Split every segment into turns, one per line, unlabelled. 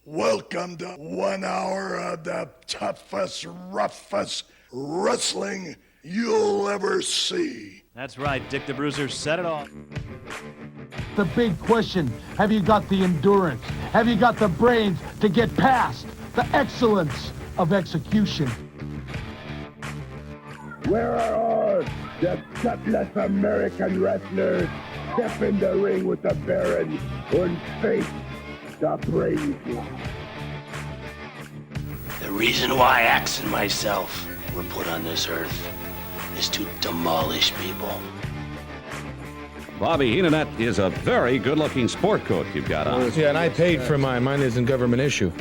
Welcome to 1 hour of the toughest, roughest wrestling you'll ever see.
That's right, Dick the Bruiser said it all.
The big question, have you got the endurance? Have you got the brains to get past the excellence of execution?
Where are all the gutless American wrestlers? Step in the ring with the Baron and face the Brave.
The reason why Axe and myself were put on this earth is to demolish people.
Bobby Heenan, is a very good-looking sport coat you've got on.
Yeah, and I paid for mine. Mine isn't government issue.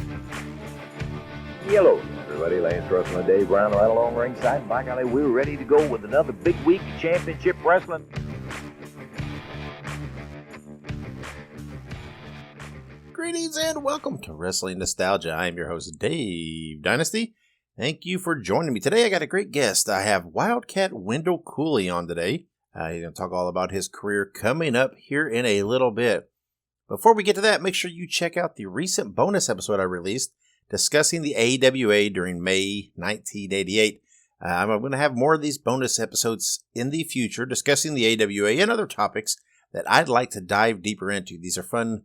Hello, everybody. Lance Wrestling Dave Brown right along ringside. By golly, we're ready to go with another big week of championship wrestling.
Greetings and welcome to Wrestling Nostalgia. I am your host, Dave Dynasty. Thank you for joining me. Today I got a great guest. I have Wildcat Wendall Cooley on today. He's going to talk all about his career coming up here in a little bit. Before we get to that, make sure you check out the recent bonus episode I released discussing the AWA during May 1988. I'm going to have more of these bonus episodes in the future discussing the AWA and other topics that I'd like to dive deeper into. These are fun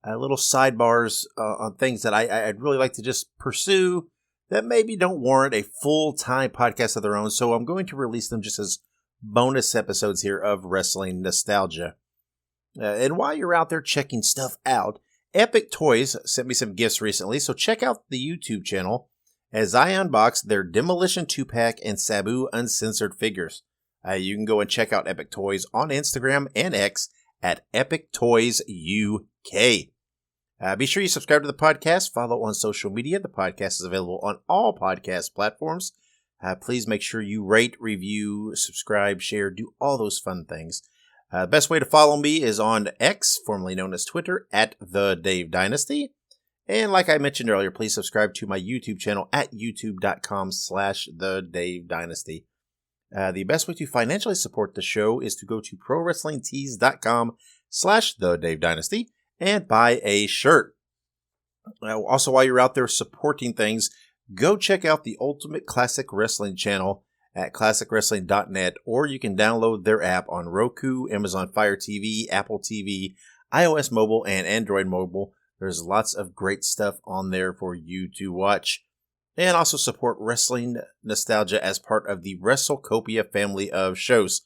little sidebars on things that I'd really like to just pursue that maybe don't warrant a full-time podcast of their own. So I'm going to release them just as bonus episodes here of Wrestling Nostalgia. And while you're out there checking stuff out, Epic Toys sent me some gifts recently, so check out the YouTube channel as I unbox their Demolition 2-pack and Sabu Uncensored figures. You can go and check out Epic Toys on Instagram and X at Epic Toys UK. Be sure you subscribe to the podcast, follow on social media. The podcast is available on all podcast platforms. Please make sure you rate, review, subscribe, share, do all those fun things. The best way to follow me is on X, formerly known as Twitter, at The Dave Dynasty. And like I mentioned earlier, please subscribe to my YouTube channel at youtube.com/The Dave Dynasty. The best way to financially support the show is to go to prowrestlingtees.com/The Dave Dynasty and buy a shirt. Also, while you're out there supporting things, go check out the Ultimate Classic Wrestling channel at classicwrestling.net, or you can download their app on Roku, Amazon Fire TV, Apple TV, iOS mobile, and Android mobile. There's lots of great stuff on there for you to watch. And also support Wrestling Nostalgia as part of the WrestleCopia family of shows.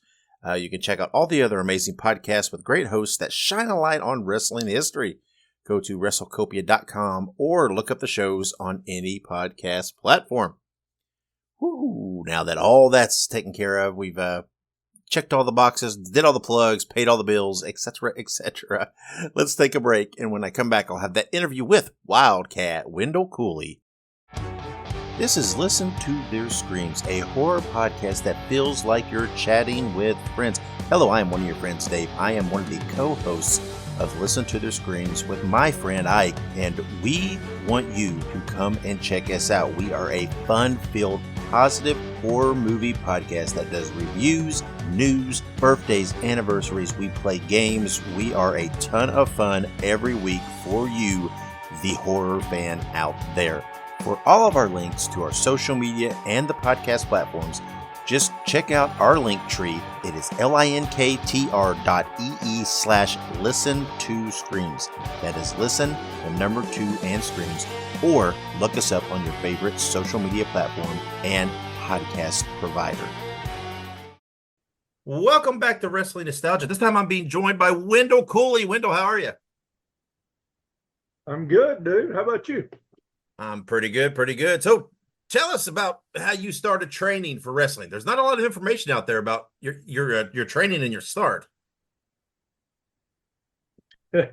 You can check out all the other amazing podcasts with great hosts that shine a light on wrestling history. Go to WrestleCopia.com or look up the shows on any podcast platform. Woo! Now that all that's taken care of, we've checked all the boxes, did all the plugs, paid all the bills, etc., etc. Let's take a break, and when I come back, I'll have that interview with Wildcat Wendall Cooley. This is Listen to Their Screams, a horror podcast that feels like you're chatting with friends. Hello, I am one of your friends, Dave. I am one of the co-hosts of Listen to Their Screams with my friend Ike, and we want you to come and check us out. We are a fun-filled, positive horror movie podcast that does reviews, news, birthdays, anniversaries. We play games. We are a ton of fun every week for you, the horror fan out there. For all of our links to our social media and the podcast platforms, just check out our link tree. It is linktr.ee/listen2screams. That is listen, the number 2, and screams. Or look us up on your favorite social media platform and podcast provider. Welcome back to Wrestling Nostalgia. This time I'm being joined by Wendall Cooley. Wendall, how are you?
I'm good, dude. How about you?
I'm pretty good, pretty good. So tell us about how you started training for wrestling. There's not a lot of information out there about your training and your start.
Well,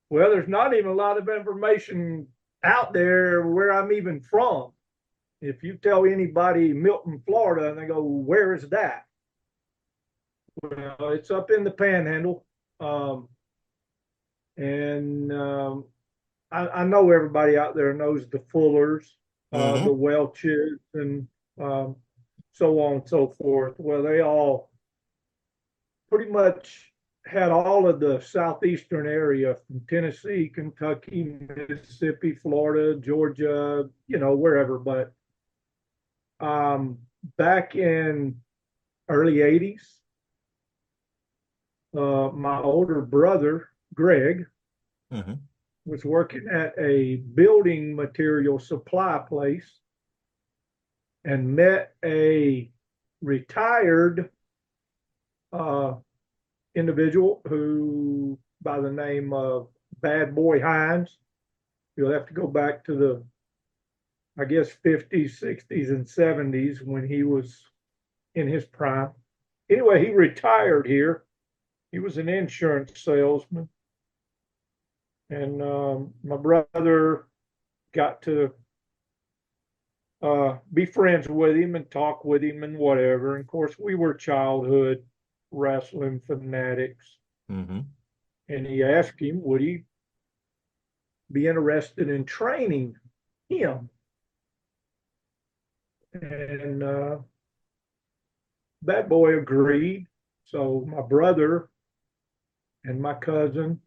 there's not even a lot of information out there where I'm even from. If you tell anybody Milton, Florida, and they go, where is that? Well, it's up in the Panhandle. I know everybody out there knows the Fullers, the Welches, and so on and so forth. Well, they all pretty much had all of the southeastern area from Tennessee, Kentucky, Mississippi, Florida, Georgia, wherever. But back in early 80s, my older brother, Greg, was working at a building material supply place and met a retired individual who, by the name of Bad Boy Hines, you'll have to go back to the, I guess, 50s, 60s, and 70s when he was in his prime. Anyway, he retired here. He was an insurance salesman. And my brother got to be friends with him and talk with him and whatever. And of course, we were childhood wrestling fanatics. And he asked him, would he be interested in training him? And Bad Boy agreed. So my brother and my cousin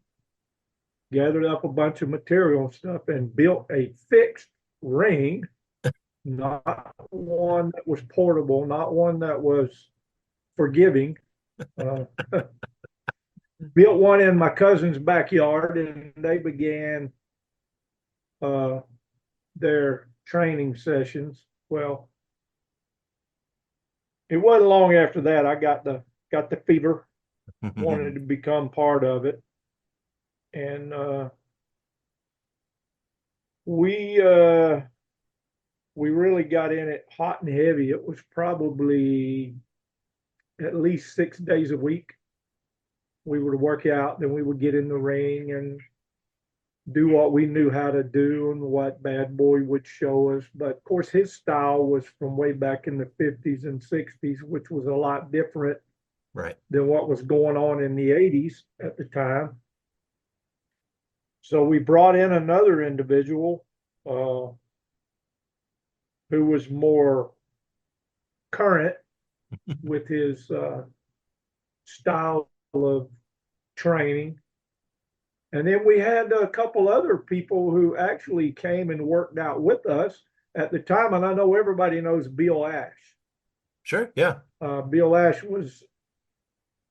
gathered up a bunch of material and stuff and built a fixed ring, not one that was portable, not one that was forgiving. Built one in my cousin's backyard, and they began their training sessions. Well, it wasn't long after that I got the fever, wanted to become part of it. And we really got in it hot and heavy. It was probably at least 6 days a week. We would work out, then we would get in the ring and do what we knew how to do and what Bad Boy would show us. But of course, his style was from way back in the 50s and 60s, which was a lot different than what was going on in the 80s at the time. So we brought in another individual who was more current with his style of training. And then we had a couple other people who actually came and worked out with us at the time. And I know everybody knows Bill Ash.
Sure, yeah.
Bill Ash was,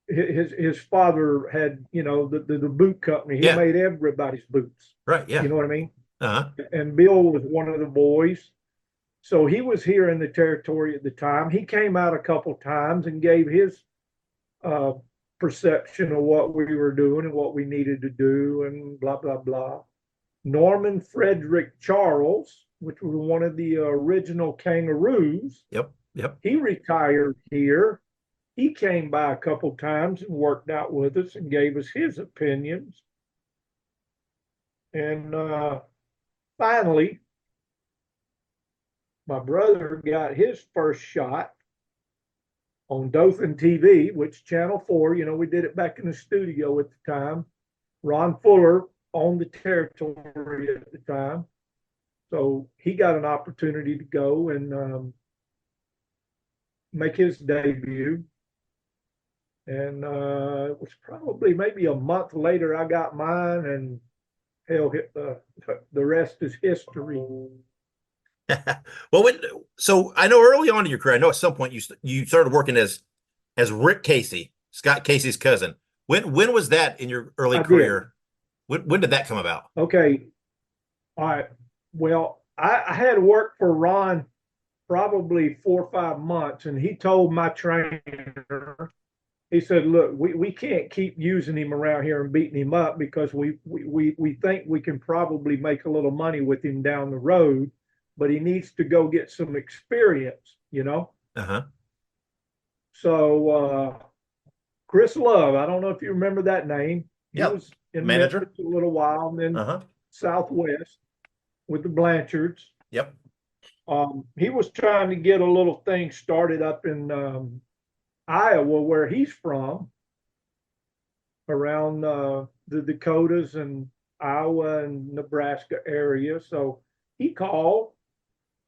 his father had, the boot company. He made everybody's boots.
Right, yeah.
You know what I mean?
Uh-huh.
And Bill was one of the boys. So he was here in the territory at the time. He came out a couple times and gave his perception of what we were doing and what we needed to do and blah, blah, blah. Norman Frederick Charles, which was one of the original Kangaroos.
Yep.
He retired here. He came by a couple times and worked out with us and gave us his opinions. And finally, my brother got his first shot on Dothan TV, which Channel 4, we did it back in the studio at the time. Ron Fuller owned the territory at the time. So he got an opportunity to go and make his debut. And it was probably maybe a month later I got mine, and hell, the rest is history.
Well, so I know early on in your career, I know at some point you started working as Rick Casey, Scott Casey's cousin. When was that in your early career? When did that come about?
Okay. All right. Well, I had worked for Ron probably 4 or 5 months, and he told my trainer, he said, look, we can't keep using him around here and beating him up because we think we can probably make a little money with him down the road, but he needs to go get some experience,
Uh-huh.
So Chris Love, I don't know if you remember that name. He was in
manager
Memphis a little while, and then Southwest with the Blanchards.
Yep.
He was trying to get a little thing started up in Iowa, where he's from, around the Dakotas and Iowa and Nebraska area. So he called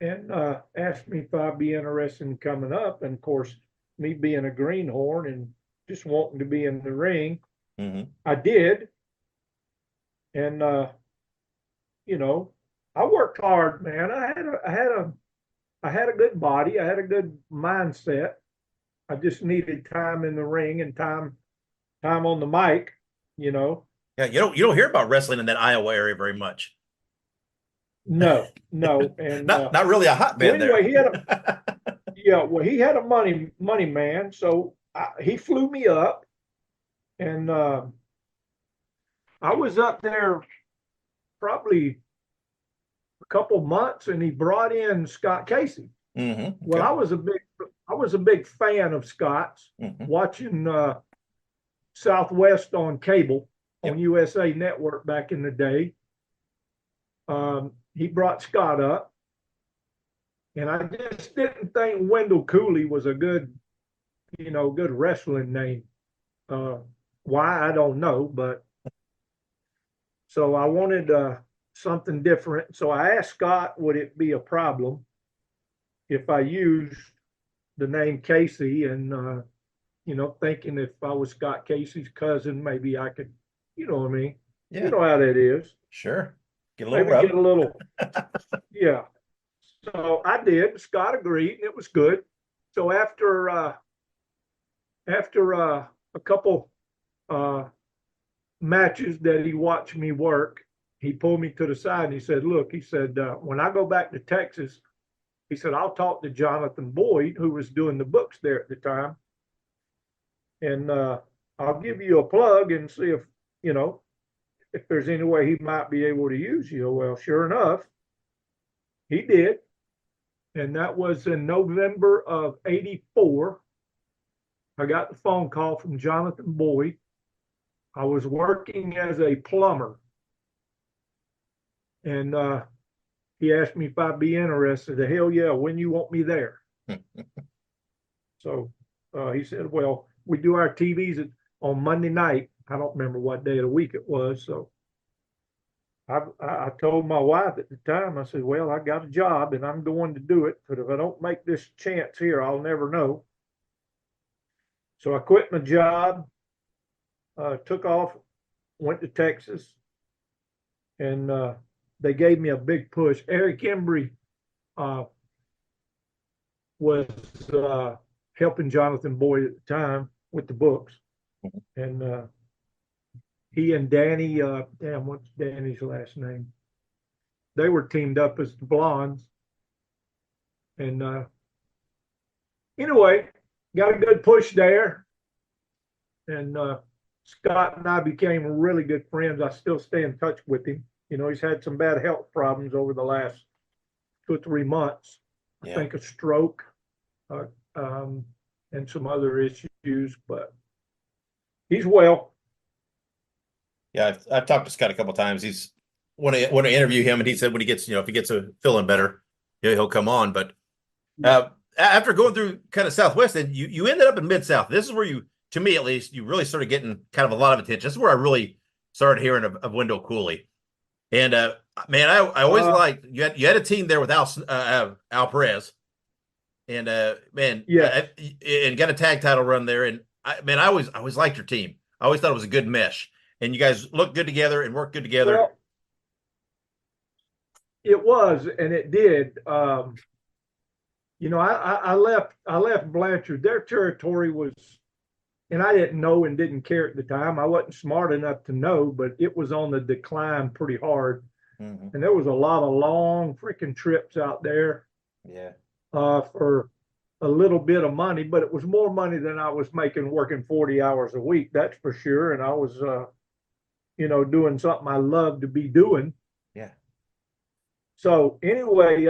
and asked me if I'd be interested in coming up. And of course, me being a greenhorn and just wanting to be in the ring, I did. And, you know, I worked hard, man. I had a good body. I had a good mindset. I just needed time in the ring and time on the mic, you know.
Yeah, you don't hear about wrestling in that Iowa area very much.
No, and
not really a hotbed
anyway,
there.
he had a money man, so he flew me up, and I was up there probably a couple months, and he brought in Scott Casey.
Okay.
Well, I was a big fan of Scott's, watching Southwest on cable on USA Network back in the day. He brought Scott up, and I just didn't think Wendall Cooley was a good wrestling name. Why, I don't know, but so I wanted something different. So I asked Scott, would it be a problem if I used the name Casey, and thinking if I was Scott Casey's cousin, maybe I could, you know what I mean?
Yeah.
You know how that is.
Sure. Get a
little yeah. So I did. Scott agreed, and it was good. So after a couple matches that he watched me work, he pulled me to the side and he said, "Look," he said, "when I go back to Texas," he said, "I'll talk to Jonathan Boyd, who was doing the books there at the time, and I'll give you a plug and see if there's any way he might be able to use you." Well, sure enough, he did. And that was in November of '84. I got the phone call from Jonathan Boyd. I was working as a plumber. And he asked me if I'd be interested. Hell yeah, when you want me there. So he said, well, we do our TVs on Monday night. I don't remember what day of the week it was. So I told my wife at the time, I said, well, I got a job and I'm going to do it. But if I don't make this chance here, I'll never know. So I quit my job, took off, went to Texas, and they gave me a big push. Eric Embry was helping Jonathan Boyd at the time with the books. And he and Danny, what's Danny's last name? They were teamed up as the Blondes. And anyway, got a good push there. And Scott and I became really good friends. I still stay in touch with him. He's had some bad health problems over the last 2 or 3 months. I think a stroke and some other issues, but he's well.
Yeah, I've talked to Scott a couple of times. He's want to interview him, and he said when he gets if he gets feeling better, he'll come on. But after going through kind of Southwest, and you ended up in Mid-South. This is where you, to me at least, you really started getting kind of a lot of attention. This is where I really started hearing of Wendall Cooley. And man, I always liked you had a team there with Al Perez, and man, and got a tag title run there. And I always liked your team. I always thought it was a good mesh, and you guys looked good together and worked good together.
Well, it was, and it did. I left Blanchard. Their territory was, and I didn't know and didn't care at the time. I wasn't smart enough to know, but it was on the decline pretty hard. And there was a lot of long freaking trips out there.
Yeah.
For a little bit of money, but it was more money than I was making working 40 hours a week. That's for sure. And I was, doing something I loved to be doing.
Yeah.
So anyway,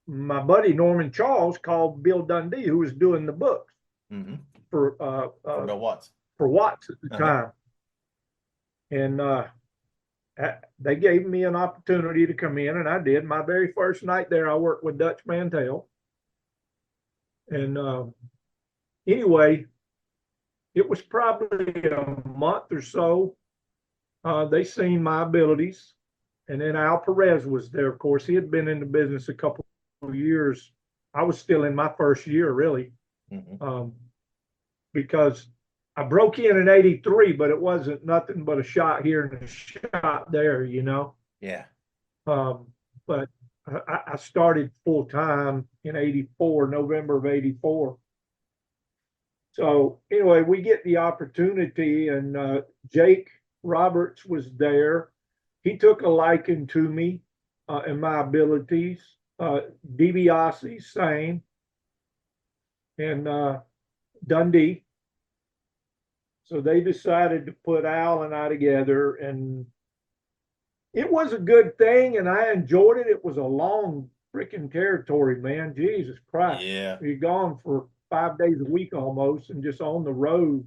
my buddy Norman Charles called Bill Dundee, who was doing the books for
Bill Watts.
For Watts at the time. And they gave me an opportunity to come in, and I did. My very first night there, I worked with Dutch Mantel. And anyway, it was probably a month or so. They seen my abilities. And then Al Perez was there, of course. He had been in the business a couple of years. I was still in my first year, really, because I broke in 83, but it wasn't nothing but a shot here and a shot there, you know.
Yeah.
But I started full time in 84, November of 84. So anyway, we get the opportunity, and Jake Roberts was there. He took a liking to me and my abilities. DiBiase, same. And Dundee. So they decided to put Al and I together, and it was a good thing, and I enjoyed it. It was a long freaking territory, man. Jesus Christ.
Yeah.
You're gone for 5 days a week almost, and just on the road,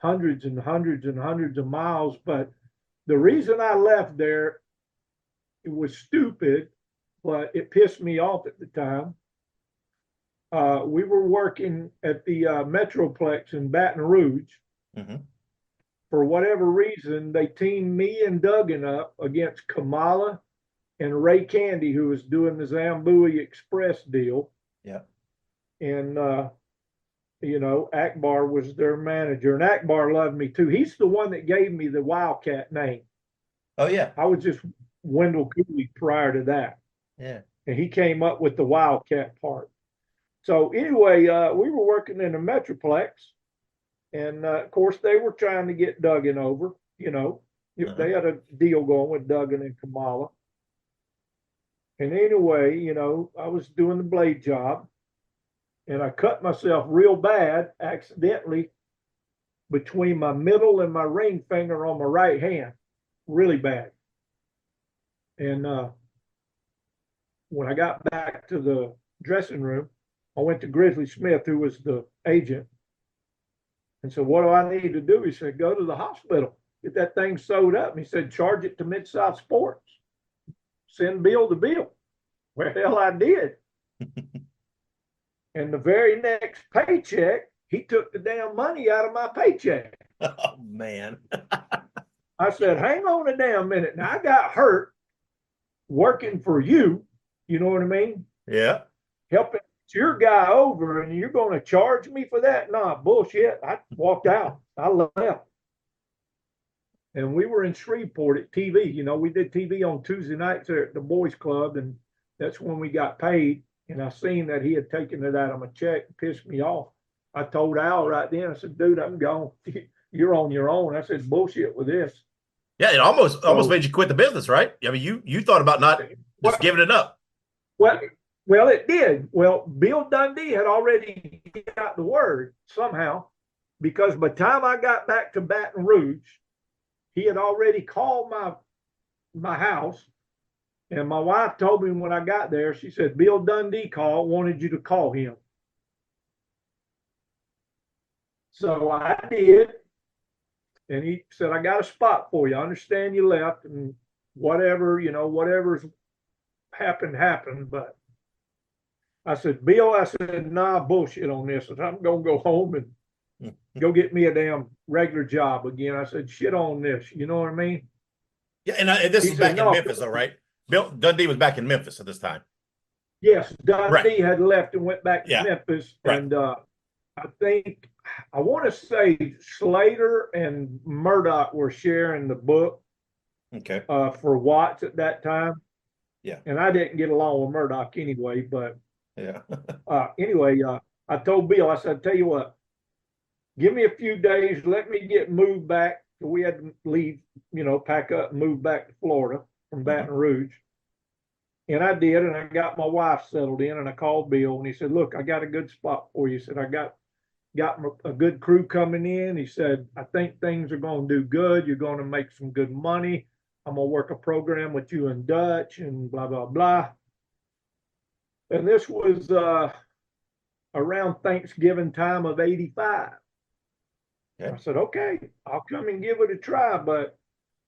hundreds and hundreds and hundreds of miles. But the reason I left there, it was stupid, but it pissed me off at the time. We were working at the Metroplex in Baton Rouge.
Mm-hmm.
For whatever reason, they teamed me and Duggan up against Kamala and Ray Candy, who was doing the Zambui Express deal.
Yeah.
And, you know, Akbar was their manager, and Akbar loved me too. He's the one that gave me the Wildcat name.
Oh, yeah.
I was just Wendall Cooley prior to that.
Yeah.
And he came up with the Wildcat part. So anyway, we were working in the Metroplex. And of course, they were trying to get Duggan over, you know. They had a deal going with Duggan and Kamala. And anyway, you know, I was doing the blade job, and I cut myself real bad accidentally between my middle and my ring finger on my right hand, really bad. And when I got back to the dressing room, I went to Grizzly Smith, who was the agent, and said, what do I need to do? He said, go to the hospital, get that thing sewed up. And he said, charge it to Mid-South Sports. Send Bill the bill. Well, hell, I did. And the very next paycheck, he took the damn money out of my paycheck.
Oh, man.
I said, hang on a damn minute. Now, I got hurt working for you. You know what I mean?
Yeah.
Helping your guy over, and you're going to charge me for that? Nah, bullshit. I walked out. I left. And we were in Shreveport at TV. You know, we did TV on Tuesday nights there at the boys club, and that's when we got paid. And I seen that he had taken it out of my check and pissed me off. I told Al right then, I said, dude, I'm gone. You're on your own. I said, bullshit with this.
Yeah, it almost made you quit the business, right? I mean, you thought about not just giving it up.
Well, it did. Well, Bill Dundee had already got the word somehow, because by the time I got back to Baton Rouge, he had already called my house, and my wife told me when I got there, she said, Bill Dundee wanted you to call him. So I did, and he said, I got a spot for you. I understand you left, and whatever, you know, whatever's happened, but I said, Bill, I said, nah, bullshit on this. I'm going to go home and go get me a damn regular job again. I said, shit on this. You know what I mean?
Yeah, and this is back in Memphis, though, right? Bill Dundee was back in Memphis at this time.
Yes, Dundee had left and went back to Memphis.
Right.
And I think, I want to say Slater and Murdoch were sharing the book for Watts at that time.
Yeah.
And I didn't get along with Murdoch anyway, but
yeah.
Anyway, I told Bill, I said, tell you what, give me a few days, let me get moved back. We had to leave, you know, pack up and move back to Florida from Baton Rouge. And I did, and I got my wife settled in, and I called Bill, and he said, look, I got a good spot for you. He said, I got a good crew coming in. He said, I think things are going to do good. You're going to make some good money. I'm going to work a program with you and Dutch and blah, blah, blah. And this was around Thanksgiving time of 85. I said, okay, I'll come and give it a try, but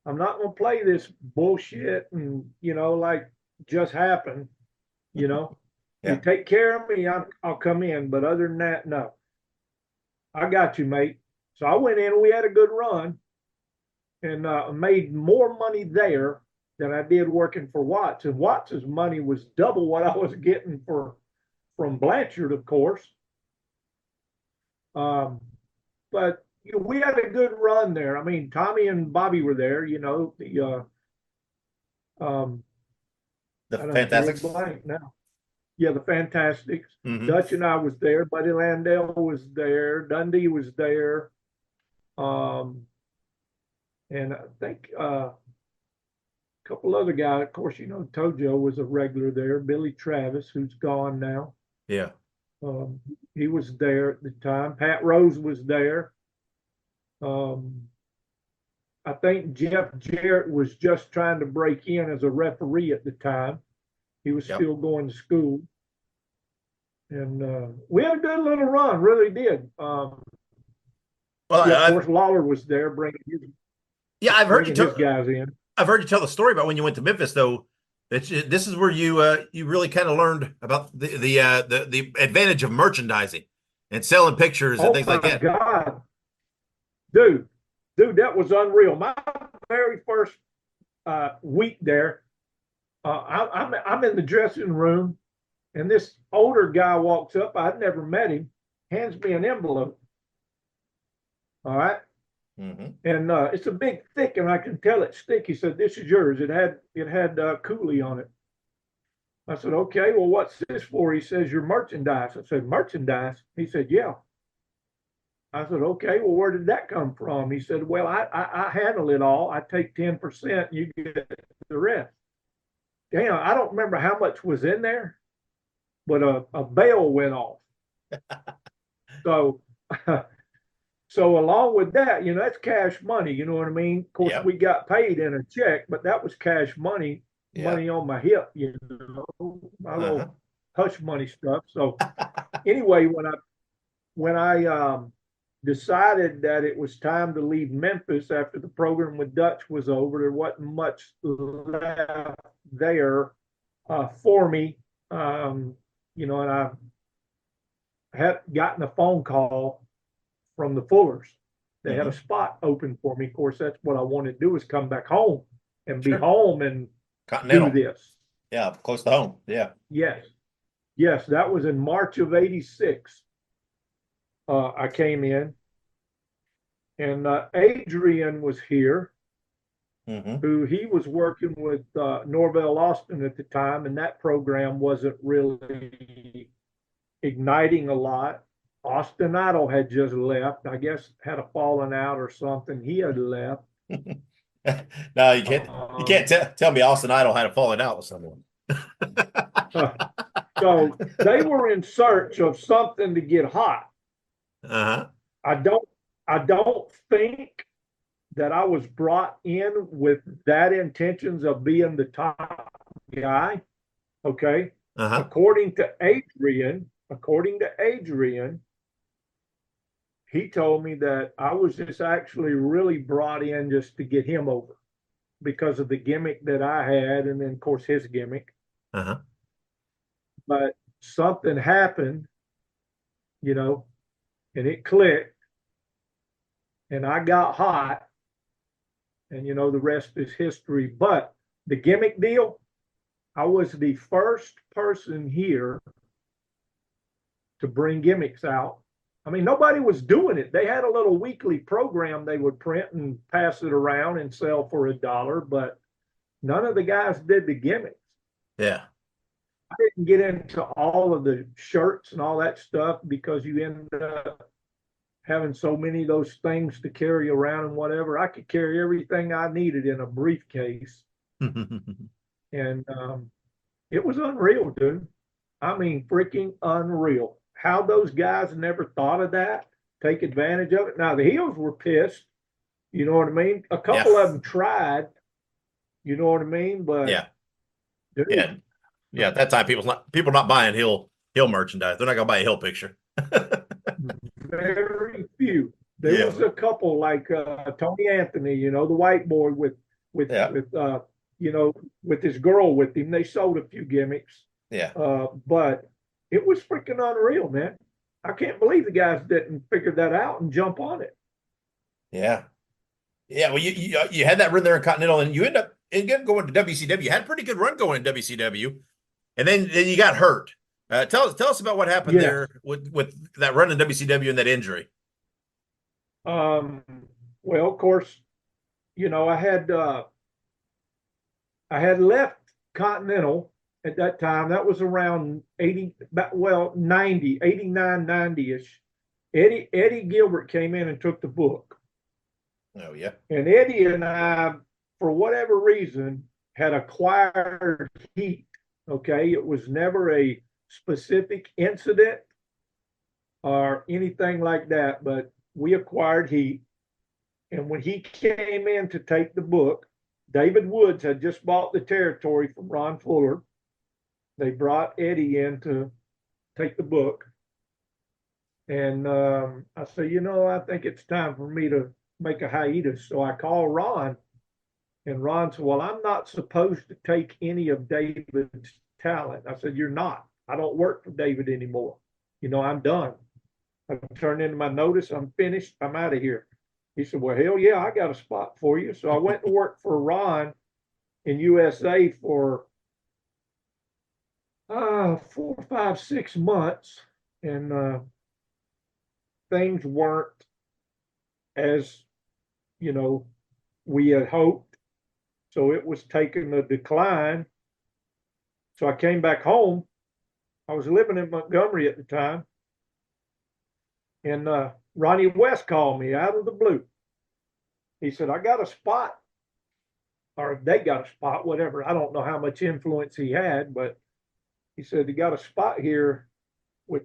I'm not going to play this bullshit and, you know, like just happened, you know. You take care of me, I'll come in. But other than that, no. I got you, mate. So I went in, we had a good run, and made more money there than I did working for Watts. And Watts's money was double what I was getting from Blanchard, of course. But we had a good run there. I mean, Tommy and Bobby were there. You know,
The
I don't
Fantastics.
blank now. Yeah, the Fantastics.
Mhm.
Dutch and I was there. Buddy Landell was there. Dundee was there. And I think a couple other guys. Of course, you know, Tojo was a regular there. Billy Travis, who's gone now.
Yeah.
He was there at the time. Pat Rose was there. I think Jeff Jarrett was just trying to break in as a referee at the time. He was still going to school. And we had a good little run, really did.
Well,
yeah, of course, Lawler was there bringing his,
I've heard you tell
his guys in.
I've heard you tell the story about when you went to Memphis, though. This is where you really kind of learned about the advantage of merchandising and selling pictures and things like that.
God, dude, that was unreal. My very first week there, I'm in the dressing room, and this older guy walks up. I'd never met him. Hands me an envelope. All right.
Mm-hmm.
And it's a big thick, and I can tell it's thick. He said, "This is yours." It had Cooley on it. I said, "Okay, well, what's this for?" He says, "Your merchandise." I said, "Merchandise?" He said, "Yeah." I said, "Okay, well, where did that come from?" He said, "Well, I handle it all. I take 10%, you get the rest." Damn, I don't remember how much was in there, but a bell went off. So along with that, you know, that's cash money. You know what I mean? Of course, we got paid in a check, but that was cash money, money on my hip, you know, my little hush money stuff. So anyway, when I decided that it was time to leave Memphis after the program with Dutch was over, there wasn't much left there for me, you know, and I had gotten a phone call from the Fullers. They had a spot open for me. Of course, that's what I wanted to do, is come back home and be home and do this.
Yeah, close to home. Yeah.
Yes, that was in March of '86. I came in, and Adrian was here, who he was working with Norvell Austin at the time, and that program wasn't really igniting a lot. Austin Idol had just left. I guess had a falling out or something. He had left.
No, you can't tell me Austin Idol had a falling out with someone.
So they were in search of something to get hot. I don't think that I was brought in with that intentions of being the top guy. Okay. According to Adrian, he told me that I was just actually really brought in just to get him over because of the gimmick that I had, and then of course his gimmick. But something happened, you know, and it clicked, and I got hot, and you know, the rest is history. But the gimmick deal, I was the first person here to bring gimmicks out. I mean, nobody was doing it. They had a little weekly program they would print and pass it around and sell for $1, but none of the guys did the gimmicks.
Yeah.
I didn't get into all of the shirts and all that stuff because you end up having so many of those things to carry around and whatever. I could carry everything I needed in a briefcase. And it was unreal, dude. I mean, freaking unreal. How those guys never thought of that, take advantage of it. Now, the heels were pissed. You know what I mean? A couple of them tried. You know what I mean? But
dude, at that time, people not buying Hill merchandise. They're not gonna buy a Hill picture.
Very few. There was a couple like Tony Anthony, you know, the white boy with you know, with his girl with him. They sold a few gimmicks. But it was freaking unreal, man. I can't believe the guys didn't figure that out and jump on it.
Yeah. Well, you had that run there in Continental, and you end up going to WCW. You had a pretty good run going in WCW, and then you got hurt. Tell us about what happened there with that run in WCW and that injury.
Well, of course, you know, I had left Continental at that time. That was around 90, 89, 90-ish. Eddie Gilbert came in and took the book.
Oh, yeah.
And Eddie and I, for whatever reason, had acquired heat. Okay. It was never a specific incident or anything like that, but we acquired heat. And when he came in to take the book, David Woods had just bought the territory from Ron Fuller. They brought Eddie in to take the book. And I said, you know, I think it's time for me to make a hiatus. So I called Ron, and Ron said, well, I'm not supposed to take any of David's talent. I said, you're not. I don't work for David anymore. You know, I'm done. I turned in my notice. I'm finished. I'm out of here. He said, well, hell yeah, I got a spot for you. So I went to work for Ron in USA for 4, 5, 6 months. And things weren't as, you know, we had hoped. So it was taking a decline. So I came back home. I was living in Montgomery at the time. And Ronnie West called me out of the blue. He said, I got a spot, or they got a spot, whatever. I don't know how much influence he had, but he said, they got a spot here with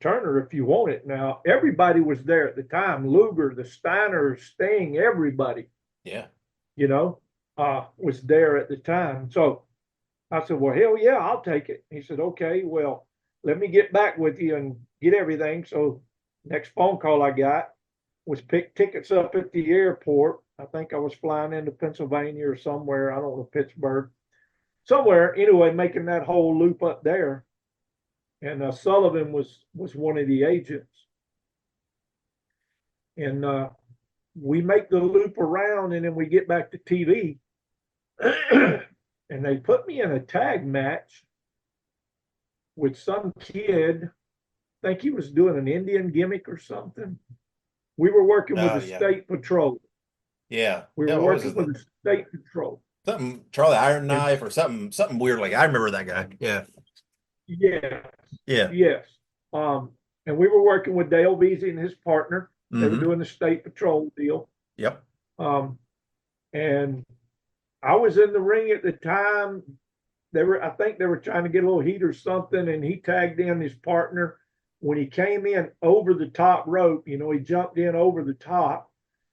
Turner if you want it. Now, everybody was there at the time. Luger, the Steiners, Sting, everybody.
Yeah.
You know, was there at the time. So I said, well, hell yeah, I'll take it. He said, okay, well, let me get back with you and get everything. So next phone call I got was pick tickets up at the airport. I think I was flying into Pennsylvania or somewhere. I don't know, Pittsburgh. Somewhere, anyway, making that whole loop up there. And Sullivan was one of the agents. And we make the loop around, and then we get back to TV. And they put me in a tag match with some kid. I think he was doing an Indian gimmick or something. We were working with the State Patrol.
Yeah.
We were working with the State Patrol.
Something Charlie Iron Knife or something weird like. I remember that guy. Yeah.
Yeah.
Yeah.
Yes. And we were working with Dale Veazey and his partner. They were doing the State Patrol deal.
Yep.
And I was in the ring at the time. I think they were trying to get a little heat or something, and he tagged in his partner. When he came in over the top rope, you know, he jumped in over the top,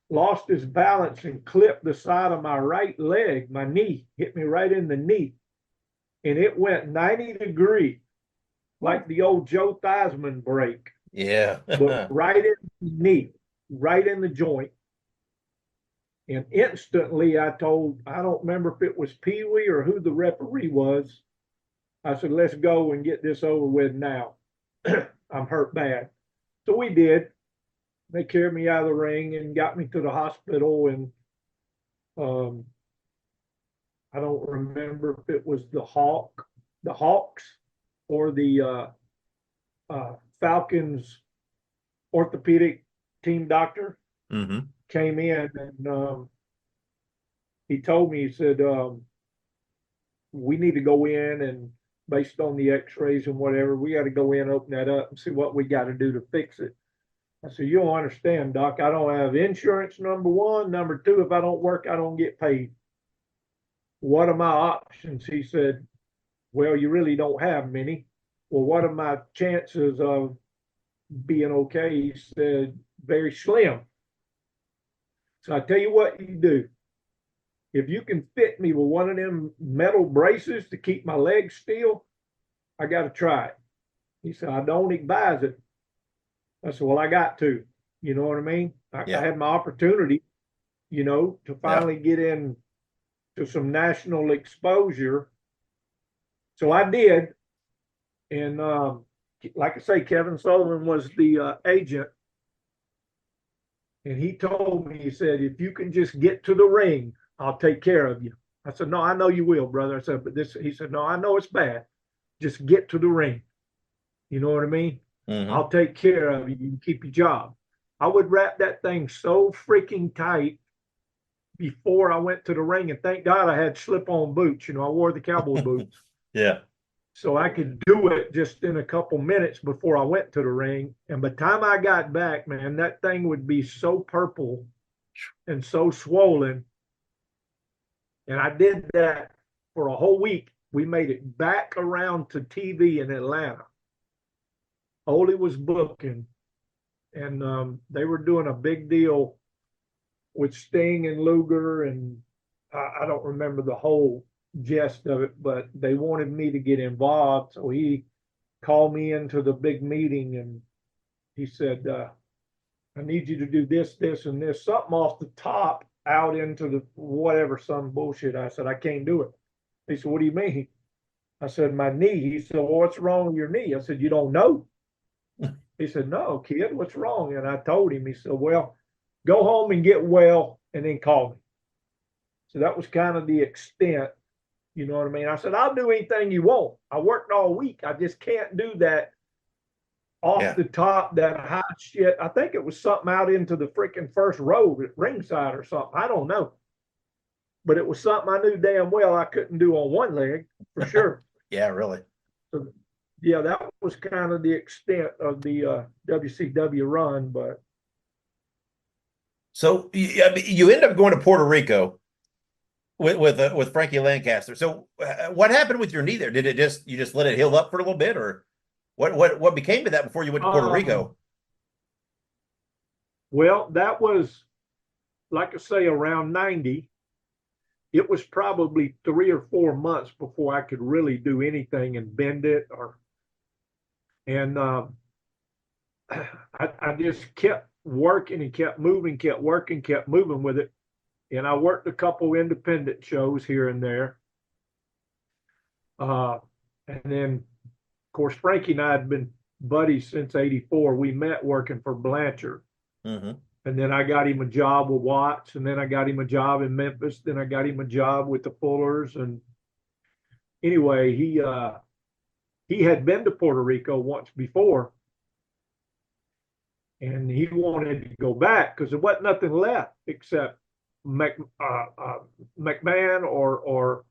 lost his balance and clipped the side of my right leg. My knee hit me right in the knee, and it went 90 degrees, like the old Joe Theismann break.
Yeah.
But right in the knee, right in the joint. And instantly I don't remember if it was Pee Wee or who the referee was. I said, let's go and get this over with now. I'm hurt bad. So we did. They carried me out of the ring and got me to the hospital. And I don't remember if it was the Hawks or the Falcons orthopedic team doctor came in, and he told me, he said, we need to go in, and based on the x-rays and whatever, we got to go in, open that up and see what we got to do to fix it. I said, you don't understand, Doc. I don't have insurance, number one. Number two, if I don't work, I don't get paid. What are my options? He said, well, you really don't have many. Well, what are my chances of being okay? He said, very slim. So I tell you what you do. If you can fit me with one of them metal braces to keep my legs still, I got to try it. He said, I don't advise it. I said, well, I got to. You know what I mean? I had my opportunity, you know, to finally get in to some national exposure. So I did. And like I say, Kevin Sullivan was the agent. And he told me, he said, if you can just get to the ring, I'll take care of you. I said, no, I know you will, brother. I said, but he said, no, I know it's bad. Just get to the ring. You know what I mean? I'll take care of you. You can keep your job. I would wrap that thing so freaking tight before I went to the ring. And thank God I had slip-on boots. I wore the cowboy boots.
Yeah.
So I could do it just in a couple minutes before I went to the ring. And by the time I got back, man, that thing would be so purple and so swollen. And I did that for a whole week. We made it back around to TV in Atlanta. Ole was booking, and they were doing a big deal with Sting and Luger, and I don't remember the whole gist of it, but they wanted me to get involved. So he called me into the big meeting, and he said, I need you to do this, this, and this, something off the top out into the whatever, some bullshit. I said, I can't do it. He said, what do you mean? I said, my knee. He said, well, what's wrong with your knee? I said, you don't know? He said, no, kid, what's wrong? And I told him. He said, well, go home and get well and then call me. So that was kind of the extent, you know what I mean? I said, I'll do anything you want. I worked all week. I just can't do that off the top, that hot shit. I think it was something out into the freaking first row at ringside or something. I don't know. But it was something I knew damn well I couldn't do on one leg, for sure.
Yeah, really.
So, yeah, that was kind of the extent of the WCW run. But
so you end up going to Puerto Rico with Frankie Lancaster. So what happened with your knee there? Did you just let it heal up for a little bit, or what became of that before you went to Puerto Rico?
Well, that was, like I say, around 90. It was probably 3 or 4 months before I could really do anything and bend it, and I just kept working and kept moving, kept working, kept moving with it. And I worked a couple independent shows here and there. And then, of course, Frankie and I had been buddies since '84. We met working for Blanchard.
Mm-hmm.
And then I got him a job with Watts, and then I got him a job in Memphis. Then I got him a job with the Fullers. And anyway, he had been to Puerto Rico once before, and he wanted to go back because there wasn't nothing left except McMahon or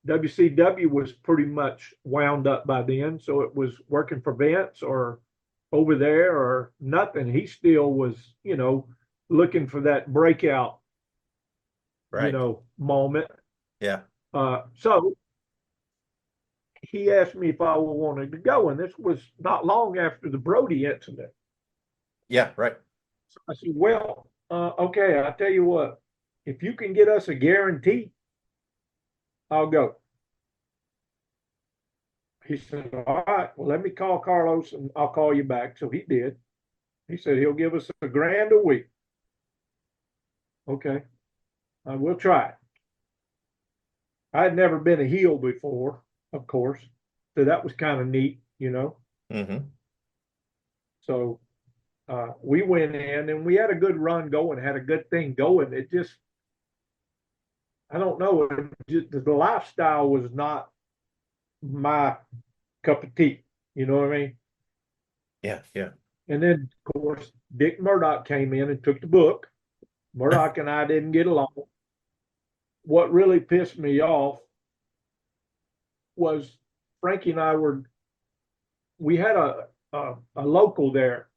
WCW was pretty much wound up by then. So it was working for Vince or over there or nothing. He still was, looking for that breakout, moment.
Yeah.
So he asked me if I wanted to go, and this was not long after the Brody incident.
Yeah, right.
So I said, well, okay, I'll tell you what, if you can get us a guarantee, I'll go. He said, all right, well, let me call Carlos and I'll call you back. So he did. He said he'll give us $1,000 a week. Okay, we'll try it. I had never been a heel before, of course, so that was kind of neat,
Mm-hmm.
So we went in and we had a good run going, had a good thing going. It just, I don't know, the lifestyle was not my cup of tea. You know what I mean?
Yeah, yeah.
And then, of course, Dick Murdoch came in and took the book. Murdoch and I didn't get along. What really pissed me off was Frankie and I we had a local there,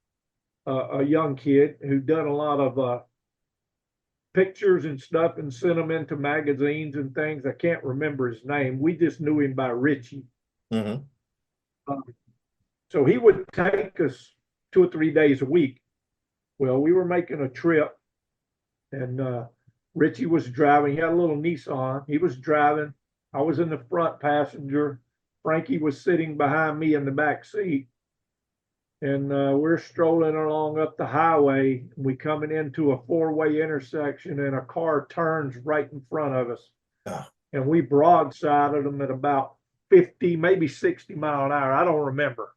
a young kid who'd done a lot of pictures and stuff and sent them into magazines and things. I can't remember his name. We just knew him by Richie.
Mm-hmm.
So he would take us 2 or 3 days a week. Well, we were making a trip, and Richie was driving. He had a little Nissan. He was driving. I was in the front passenger. Frankie was sitting behind me in the back seat. And we're strolling along up the highway. We coming into a 4-way intersection, and a car turns right in front of us.
Oh.
And we broadsided them at about 50, maybe 60 mile an hour. I don't remember.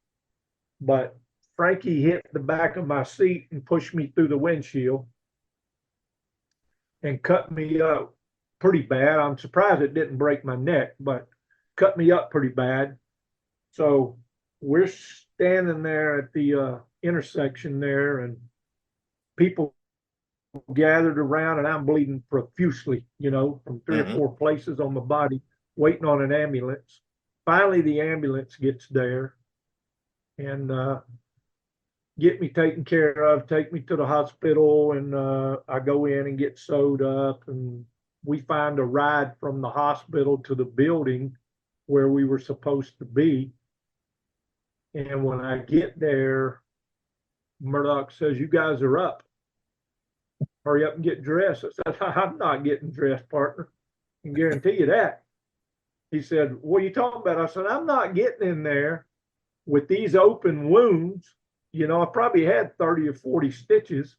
But Frankie hit the back of my seat and pushed me through the windshield and cut me up pretty bad. I'm surprised it didn't break my neck, but cut me up pretty bad. So we're standing there at the intersection there, and people gathered around, and I'm bleeding profusely, from 3 or 4 places on my body, waiting on an ambulance. Finally, the ambulance gets there and get me taken care of, take me to the hospital, and I go in and get sewed up, and we find a ride from the hospital to the building where we were supposed to be. And when I get there, Murdoch says, "You guys are up. Hurry up and get dressed." I said, "I'm not getting dressed, partner. I can guarantee you that." He said, "What are you talking about?" I said, "I'm not getting in there with these open wounds. I probably had 30 or 40 stitches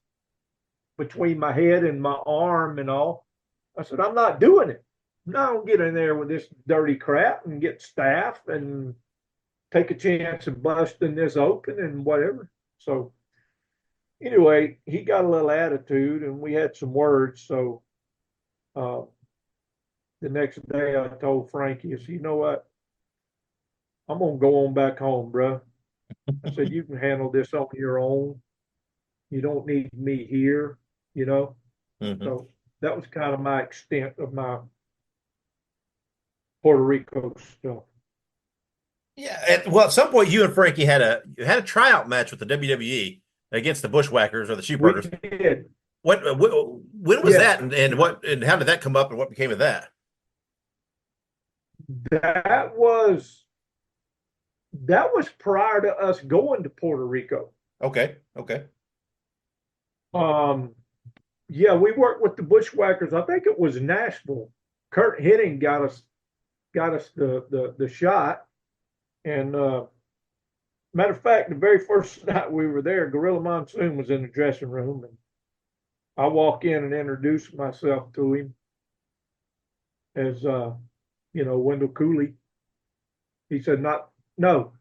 between my head and my arm and all." I said, "I'm not doing it. I'm not going to get in there with this dirty crap and get staph and take a chance of busting this open and whatever." So anyway, he got a little attitude and we had some words. So the next day I told Frankie, I said, "You know what? I'm going to go on back home, bro." I said, "You can handle this on your own. You don't need me here, So that was kind of my extent of my Puerto Rico stuff.
Yeah. Well, at some point, you and Frankie had a tryout match with the WWE against the Bushwhackers or the Sheepburgers.
We did.
When was that, and how did that come up, and what became of that?
That was prior to us going to Puerto Rico.
Okay.
Yeah, we worked with the Bushwhackers. I think it was Nashville. Kurt Hennig got us the shot. And matter of fact, the very first night we were there, Gorilla Monsoon was in the dressing room, and I walk in and introduce myself to him as Wendall Cooley. He said, "No,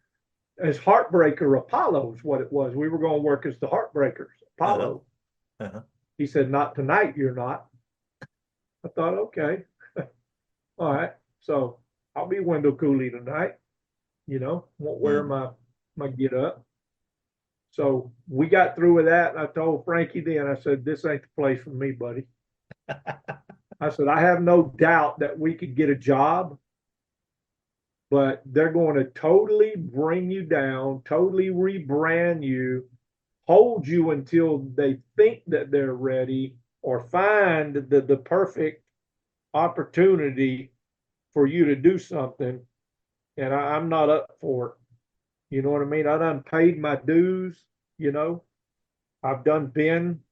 as Heartbreaker Apollo is what it was. We were going to work as the Heartbreakers Apollo." He said, "Not tonight, you're not." I thought, okay. All right. So I'll be Wendall Cooley tonight. Won't wear my get up. So we got through with that, and I told Frankie then, I said, "This ain't the place for me, buddy." I said, "I have no doubt that we could get a job, but they're going to totally bring you down, totally rebrand you, hold you until they think that they're ready or find the perfect opportunity for you to do something. And I'm not up for it. You know what I mean? I done paid my dues, I've done been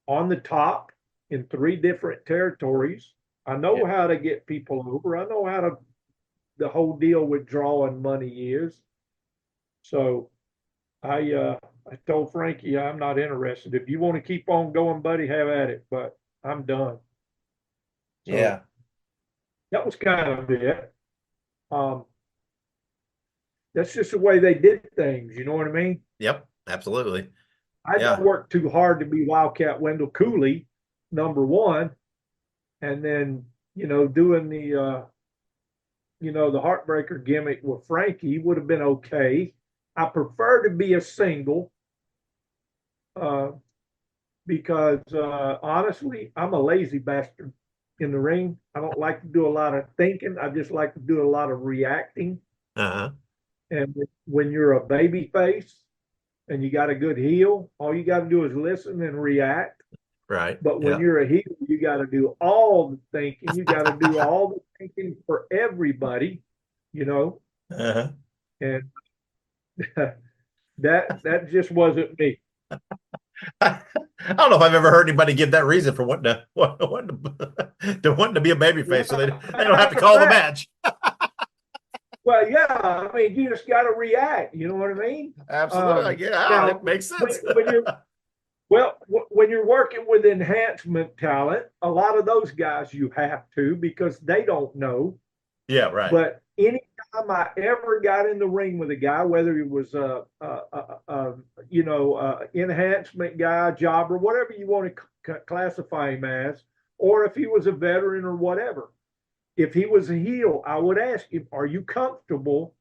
on the top in 3 different territories. I know how to get people over. I know how the whole deal with drawing money is. So I told Frankie, I'm not interested. If you want to keep on going, buddy, have at it, but I'm done. So
yeah.
That was kind of it. That's just the way they did things. You know what I mean?
Yep, absolutely.
I didn't work too hard to be Wildcat Wendall Cooley, number one. And then, doing the Heartbreaker gimmick with Frankie would have been okay. I prefer to be a single because honestly, I'm a lazy bastard in the ring. I don't like to do a lot of thinking. I just like to do a lot of reacting. And when you're a baby face and you got a good heel, all you got to do is listen and react.
Right.
But when you're a heel, you got to do all the thinking. You got to do all the thinking for everybody, And that just wasn't me.
I don't know if I've ever heard anybody give that reason for wanting to be a babyface, so they don't have to call the match.
Well, yeah, I mean, you just got to react. You know what I mean?
Absolutely. It makes sense.
When you're working with enhancement talent, a lot of those guys you have to because they don't know.
Yeah, right.
But anytime I ever got in the ring with a guy, whether he was enhancement guy, jobber, whatever you want to classify him as, or if he was a veteran or whatever, if he was a heel, I would ask him, "Are you comfortable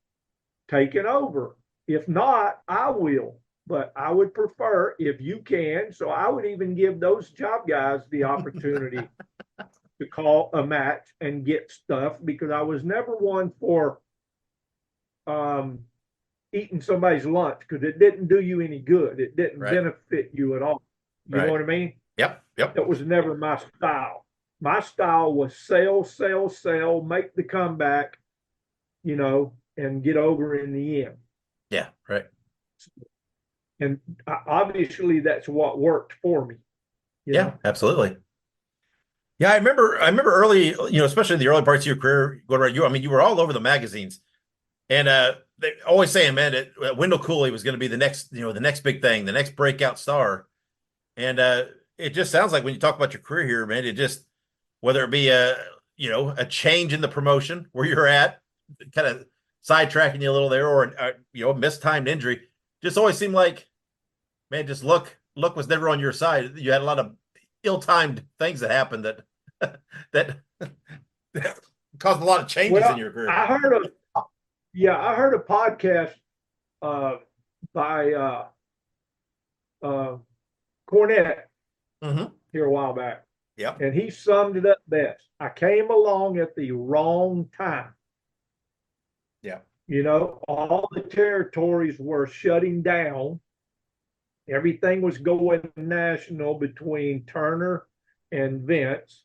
taking over? If not, I will." but I would prefer if you can. So I would even give those job guys the opportunity to call a match and get stuff, because I was never one for eating somebody's lunch, because it didn't do you any good. It didn't benefit you at all. You know what I mean?
Yep.
That was never my style. My style was sell, sell, sell, make the comeback, you know, and get over in the end.
Yeah, right.
And obviously that's what worked for me.
Yeah,
know?
Absolutely. Yeah, I remember early, you know, especially in the early parts of your career, going around you. I mean, you were all over the magazines, and they always saying, man, Wendall Cooley was going to be the next, you know, the next big thing, the next breakout star. And it just sounds like when you talk about your career here, man, it just, whether it be a change in the promotion where you're at, kind of sidetracking you a little there, or a mistimed injury, just always seemed like, man, just luck was never on your side. You had a lot of ill-timed things that happened that caused a lot of changes in your career.
I heard a podcast by Cornette here a while back.
Yeah.
And he summed it up best. I came along at the wrong time.
Yeah.
You know, all the territories were shutting down. Everything was going national between Turner and Vince.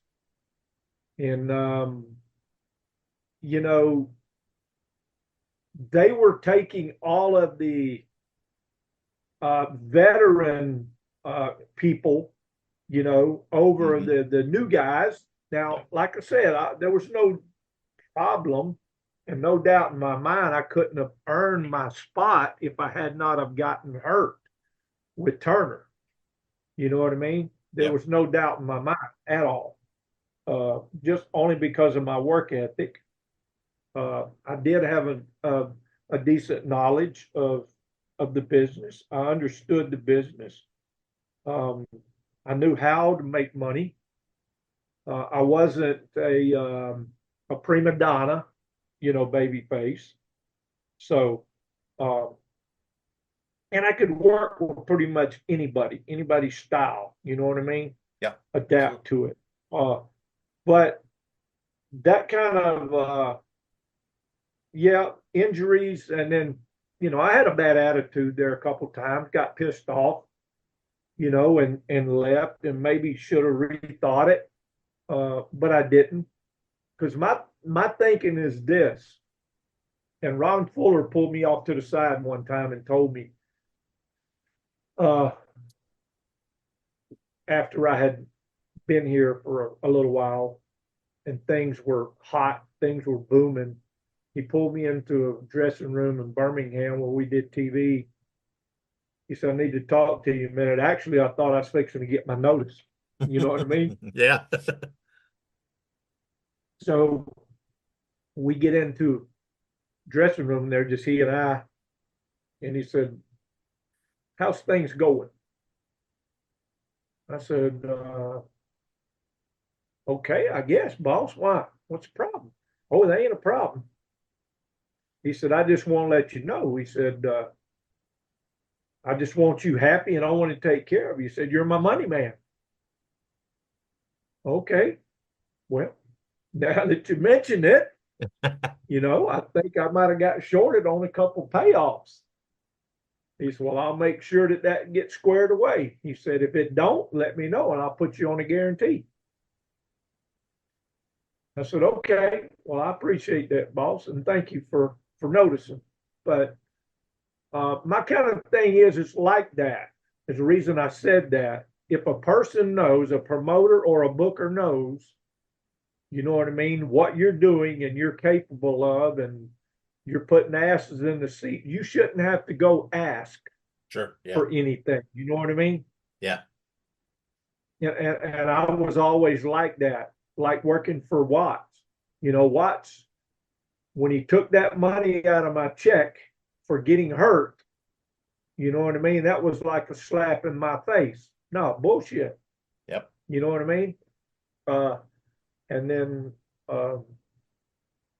And, you know, they were taking all of the veteran people, you know, over the new guys. Now, like I said, there was no problem and no doubt in my mind I couldn't have earned my spot if I had not have gotten hurt with Turner. You know what I mean? There was no doubt in my mind at all. Just only because of my work ethic. I did have a decent knowledge of the business. I understood the business. I knew how to make money. I wasn't a prima donna, you know, baby face. So, and I could work with pretty much anybody's style. You know what I mean?
Yeah.
Adapt to it. But that kind of, injuries. And then, you know, I had a bad attitude there a couple of times, got pissed off, you know, and left, and maybe should have rethought it. But I didn't, because my thinking is this, and Ron Fuller pulled me off to the side one time and told me, after I had been here for a little while and things were hot, things were booming, he pulled me into a dressing room in Birmingham where we did TV. He said, I need to talk to you a minute. Actually, I thought I was fixing to get my notice. You know what I mean?
Yeah.
So we get into dressing room there, just he and I, and he said, how's things going? I said, okay, I guess, boss. Why? What's the problem? Oh, there ain't a problem. He said, I just want to let you know. He said, I just want you happy and I want to take care of you. He said, you're my money man. Okay. Well, now that you mentioned it, you know, I think I might have got shorted on a couple payoffs. He said, well, I'll make sure that gets squared away. He said, if it don't, let me know and I'll put you on a guarantee. I said, okay, well, I appreciate that, boss, and thank you for noticing. But my kind of thing is, it's like that. There's a reason I said that. If a person knows, a promoter or a booker knows, you know what I mean, what you're doing and you're capable of, and you're putting asses in the seat, you shouldn't have to go ask for anything. You know what I mean?
Yeah.
And I was always like that, like working for Watts. You know, Watts, when he took that money out of my check for getting hurt, you know what I mean? That was like a slap in my face. No, bullshit.
Yep.
You know what I mean? And then,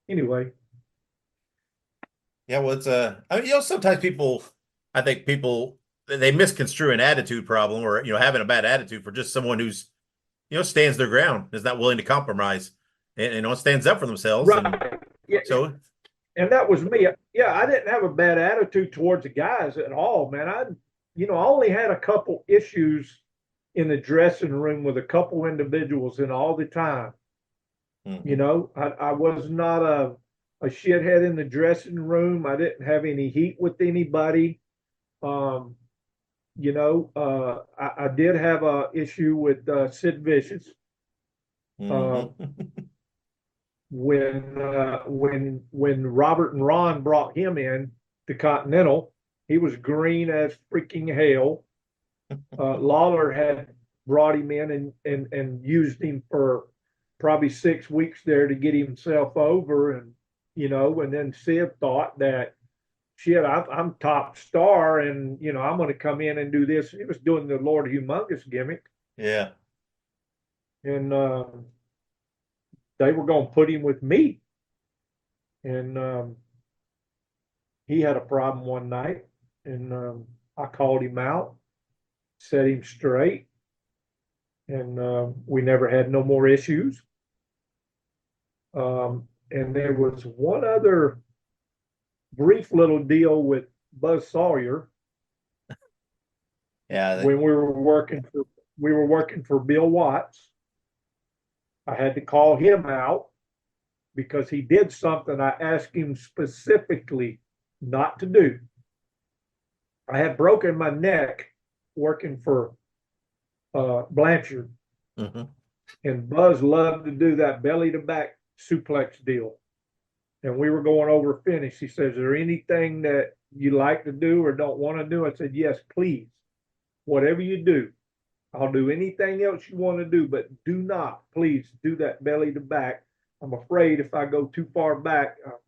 anyway.
Yeah, well, it's I mean, you know, sometimes I think people they misconstrue an attitude problem or having a bad attitude for just someone who's stands their ground, is not willing to compromise, and stands up for themselves.
Right.
And
Yeah.
so,
And that was me. Yeah, I didn't have a bad attitude towards the guys at all, man. I only had a couple issues in the dressing room with a couple individuals in all the time. I was not a shithead in the dressing room. I didn't have any heat with anybody. I did have a issue with Sid Vicious. When Robert and Ron brought him in to Continental, he was green as freaking hell. Lawler had brought him in and used him for probably 6 weeks there to get himself over, and then Sid thought that, shit, I'm top star, and I'm going to come in and do this. He was doing the Lord Humongous gimmick.
Yeah.
And they were going to put him with me. And he had a problem one night, and I called him out, set him straight, and we never had no more issues. And there was one other brief little deal with Buzz Sawyer.
Yeah.
When we were working for Bill Watts. I had to call him out because he did something I asked him specifically not to do. I had broken my neck working for Blanchard, and Buzz loved to do that belly to back suplex deal. And we were going over finish. He says, "Is there anything that you like to do or don't want to do?" I said, "Yes, please. Whatever you do. I'll do anything else you want to do, but do not, please, do that belly to back. I'm afraid if I go too far back, I'll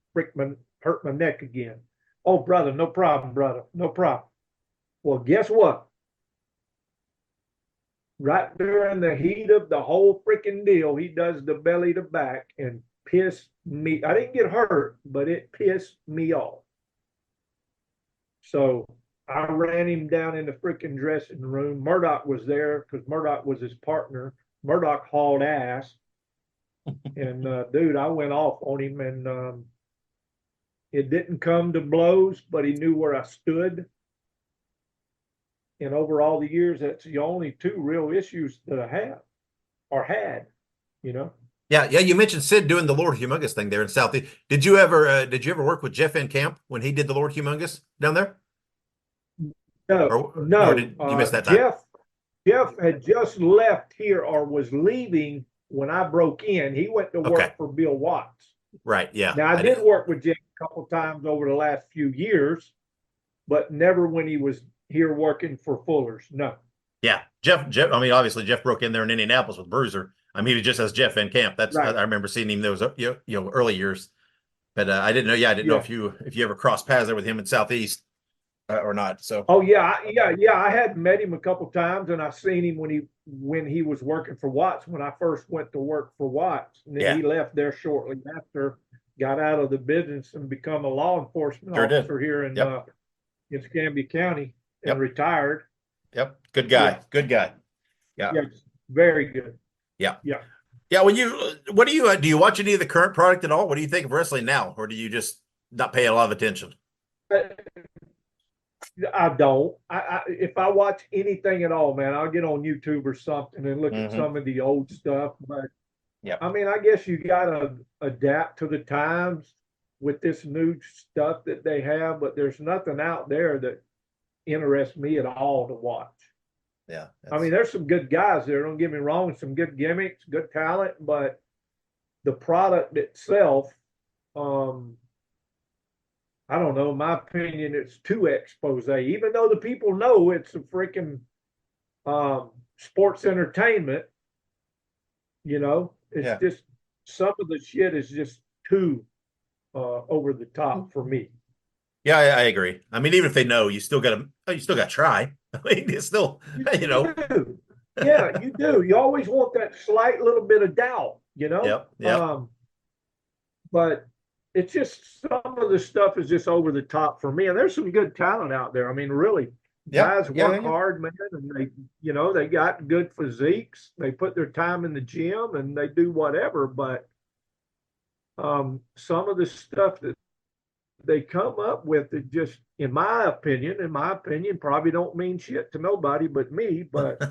hurt my neck again." "Oh, brother, no problem, brother. No problem." Well, guess what? Right during the heat of the whole freaking deal, he does the belly to back and pissed me. I didn't get hurt, but it pissed me off. So I ran him down in the freaking dressing room. Murdoch was there because Murdoch was his partner. Murdoch hauled ass. And dude, I went off on him, and it didn't come to blows, but he knew where I stood. And over all the years, that's the only two real issues that I have or had,
Yeah. You mentioned Sid doing the Lord Humongous thing there in Southeast. Did you ever work with Jeff Van Camp when he did the Lord Humongous down there?
No,
or did you miss that time?
Jeff had just left here or was leaving when I broke in. He went to work for Bill Watts.
Right. Yeah.
Now I did work with Jeff a couple times over the last few years, but never when he was here working for Fuller's. No.
Yeah. Jeff. I mean, obviously Jeff broke in there in Indianapolis with Bruiser. I mean, he was just as Jeff Van Camp. That's right. I remember seeing him those early years, but I didn't know. Yeah, I didn't know if you ever crossed paths there with him in Southeast. Or not. So I had met him a couple times, and I seen him when he was working for Watts when I first went to work for Watts, and then he left there shortly after, got out of the business and become a law enforcement officer here in Escambia County and retired. Yep, good guy. Good guy. Yeah,
very good.
Yeah. When what do you watch any of the current product at all? What do you think of wrestling now, or do you just not pay a lot of attention?
I don't. If I watch anything at all, man, I'll get on YouTube or something and look at some of the old stuff. But I mean, I guess you gotta adapt to the times with this new stuff that they have. But there's nothing out there that interests me at all to watch.
Yeah,
I mean, there's some good guys there. Don't get me wrong, some good gimmicks, good talent, but the product itself, I don't know. In my opinion, it's too expose. Even though the people know it's a freaking sports entertainment, it's just some of the shit is just too over the top for me.
Yeah, I agree. I mean, even if they know, you still got to try. I mean, it's still,
Yeah, you do. You always want that slight little bit of doubt,
Yep.
But it's just some of the stuff is just over the top for me. And there's some good talent out there. I mean, really, Guys work hard, man, and they got good physiques. They put their time in the gym and they do whatever. But some of the stuff that they come up with, it just, in my opinion, probably don't mean shit to nobody but me. But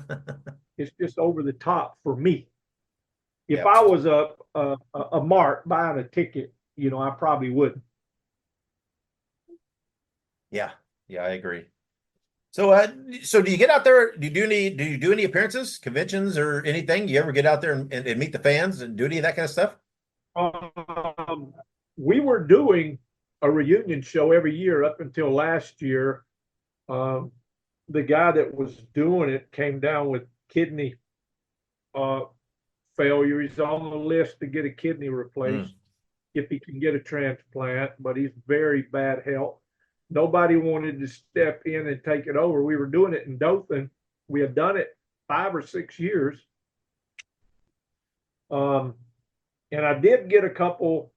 it's just over the top for me. If I was a mark buying a ticket, I probably wouldn't.
Yeah, I agree. So, so do you get out there? Do you do any appearances, conventions, or anything? You ever get out there and meet the fans and do any of that kind of stuff?
We were doing a reunion show every year up until last year. The guy that was doing it came down with kidney failure. He's on the list to get a kidney replaced if he can get a transplant, but he's very bad health. Nobody wanted to step in and take it over. We were doing it in Dothan. We had done it 5 or 6 years. And I did get a couple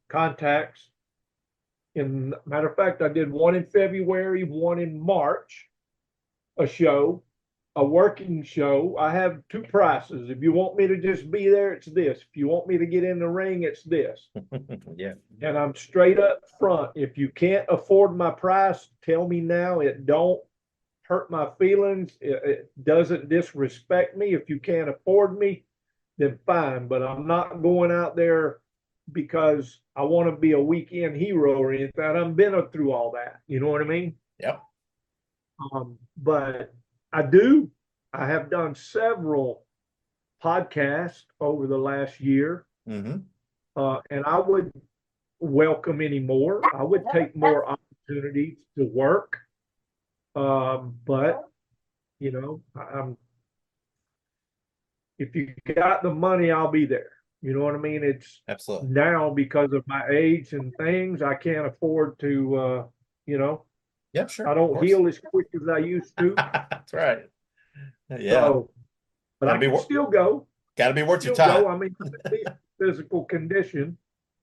contacts. Matter of fact, I did one in February, one in March, a working show. I have 2 prices. If you want me to just be there, it's this. If you want me to get in the ring, it's this.
Yeah.
And I'm straight up front. If you can't afford my price, tell me now. It don't hurt my feelings. It doesn't disrespect me. If you can't afford me, then fine. But I'm not going out there because I want to be a weekend hero or anything. I've been through all that. You know what I mean?
Yep.
But I have done several podcasts over the last year. And I would welcome any more. I would take more opportunities to work. But if you got the money, I'll be there. You know what I mean? It's
absolutely
now because of my age and things, I can't afford to,
Yeah, sure.
I don't heal as quick as I used to.
That's right. Yeah.
So, but I can still go.
Got to be worth your time.
I mean, physical condition.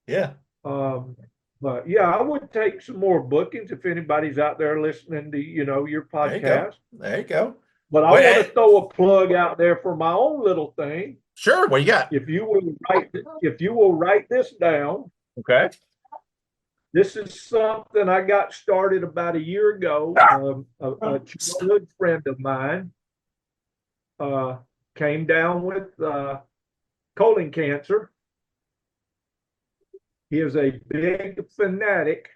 Yeah.
But yeah, I would take some more bookings if anybody's out there listening to, your podcast.
There you go.
But I want to throw a plug out there for my own little thing.
Sure. What you got?
If you will write this down.
Okay.
This is something I got started about a year ago. A childhood friend of mine came down with colon cancer. He is a big fanatic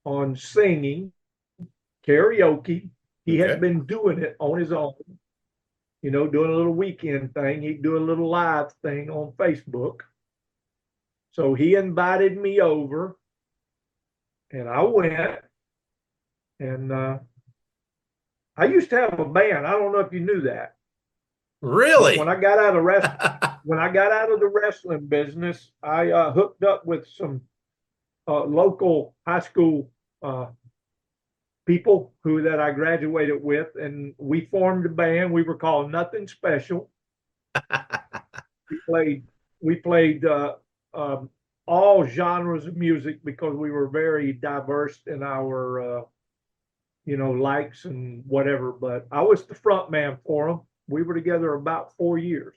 on singing, karaoke. He had been doing it on his own, doing a little weekend thing. He'd do a little live thing on Facebook. So he invited me over. And I went, and I used to have a band. I don't know if you knew that.
Really?
But when I got out of the wrestling business, I hooked up with some local high school people that I graduated with, and we formed a band. We were called Nothing Special. We played all genres of music because we were very diverse in our, likes and whatever. But I was the front man for them. We were together about 4 years.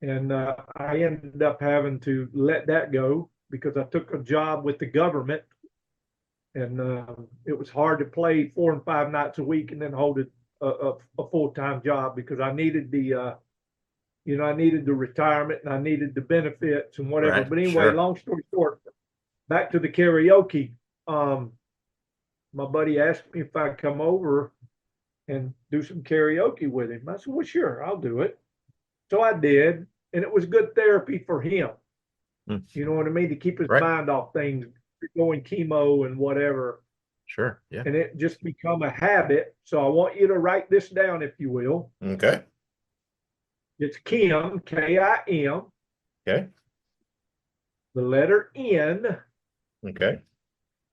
And I ended up having to let that go because I took a job with the government. And it was hard to play 4 and 5 nights a week and then hold a full-time job because I needed the I needed the retirement and I needed the benefits and whatever.
Right,
but anyway, long story short, back to the karaoke. My buddy asked me if I'd come over and do some karaoke with him. I said, well, sure, I'll do it. So I did. And it was good therapy for him. You know what I mean? To keep his mind off things, going chemo and whatever.
Sure. Yeah.
And it just become a habit. So I want you to write this down, if you will.
Okay.
It's Kim, K-I-M.
Okay.
The letter N.
Okay.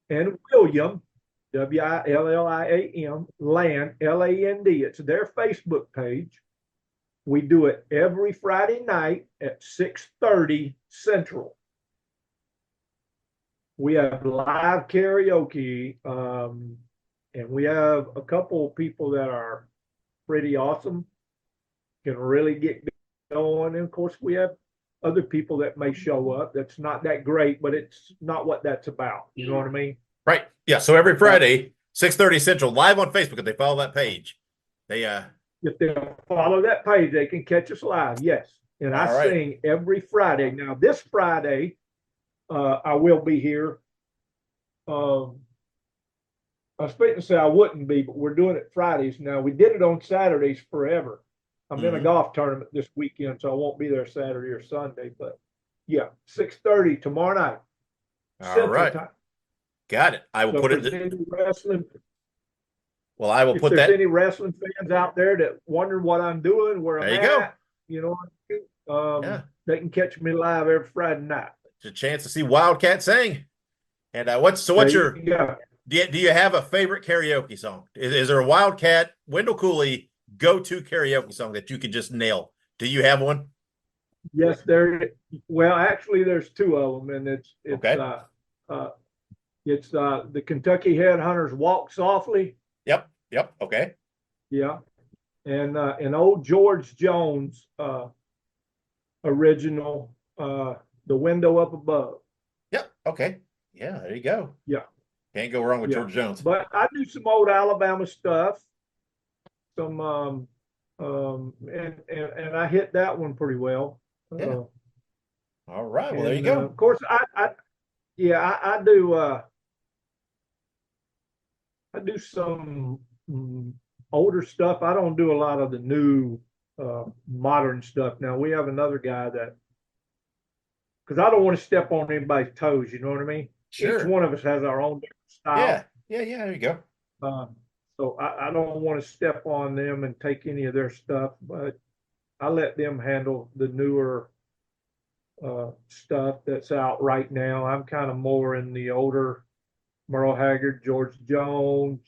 And William, W-I-L-L-I-A-M, Land, L-A-N-D. It's their Facebook page. We do it every Friday night at 6:30 Central. we have live karaoke, and we have a couple of people that are pretty awesome, can really get going. And of course, we have other people that may show up that's not that great, but it's not what that's about. You know what I mean?
Right. Yeah. So every Friday, 6:30 Central, live on Facebook, if they follow that page. They
If they follow that page, they can catch us live. Yes. And I sing every Friday. Now, this Friday, I will be here. I was expecting to say I wouldn't be, but we're doing it Fridays now. We did it on Saturdays forever. I'm in a golf tournament this weekend, so I won't be there Saturday or Sunday. But yeah, 6:30 tomorrow night.
All right.
Time.
Got it. I will put it.
Any wrestling.
Well, I will
if
put
there's
that.
any wrestling fans out there that wonder what I'm doing, where I'm at, you know, they can catch me live every Friday night.
It's a chance to see Wildcat sing. And what's your? Do you have a favorite karaoke song? Is there a Wildcat Wendall Cooley go-to karaoke song that you can just nail? Do you have one?
Yes, well, actually, there's two of them, and it's the Kentucky Headhunters "Walk Softly."
Yep. Okay.
Yeah, and old George Jones original, "The Window Up Above."
Yep. Okay. Yeah. There you go.
Yeah.
Can't go wrong with George Jones.
But I do some old Alabama stuff. Some and I hit that one pretty well.
Yeah. All right. Well, there you go.
Of course, I do some older stuff. I don't do a lot of the new modern stuff. Now we have another guy that, because I don't want to step on anybody's toes. You know what I mean?
Sure.
Each one of us has our own style.
Yeah. There you go.
So I don't want to step on them and take any of their stuff, but I let them handle the newer stuff that's out right now. I'm kind of more in the older Merle Haggard, George Jones,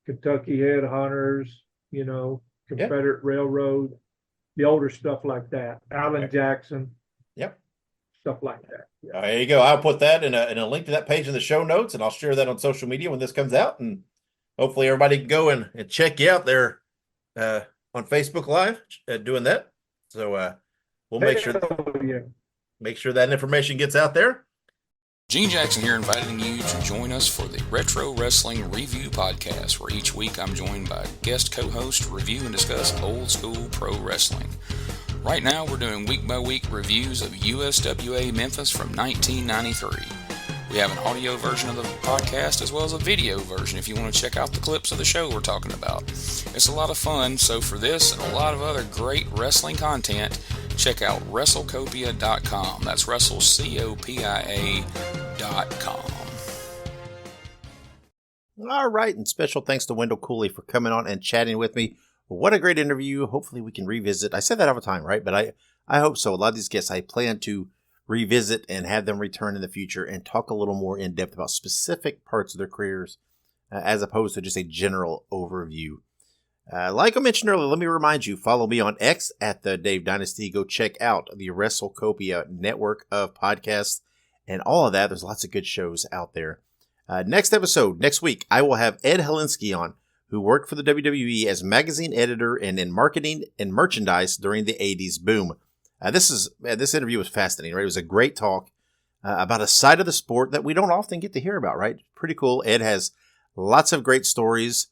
Kentucky Headhunters, you know, Confederate Railroad, the older stuff like that. Alan Jackson.
Yep.
Stuff like that. Yeah.
There you go. I'll put that in a link to that page in the show notes, and I'll share that on social media when this comes out. And hopefully everybody can go and check you out there on Facebook Live doing that. So we'll make sure that information gets out there.
Gene Jackson here, inviting you to join us for the Retro Wrestling Review Podcast, where each week I'm joined by a guest co-host to review and discuss old school pro wrestling. Right now, we're doing week-by-week reviews of USWA Memphis from 1993. We have an audio version of the podcast as well as a video version if you want to check out the clips of the show we're talking about. It's a lot of fun, so for this and a lot of other great wrestling content, check out WrestleCopia.com. That's WrestleCopia.com.
All right, and special thanks to Wendall Cooley for coming on and chatting with me. What a great interview. Hopefully we can revisit. I said that all the time, right? But I hope so. A lot of these guests I plan to revisit and have them return in the future and talk a little more in depth about specific parts of their careers as opposed to just a general overview. Like I mentioned earlier, let me remind you, follow me on X at the Dave Dynasty. Go check out the WrestleCopia network of podcasts and all of that. There's lots of good shows out there. Next week, I will have Ed Helinski on, who worked for the WWE as magazine editor and in marketing and merchandise during the 80s boom. This interview was fascinating, right? It was a great talk about a side of the sport that we don't often get to hear about, right? Pretty cool. Ed has lots of great stories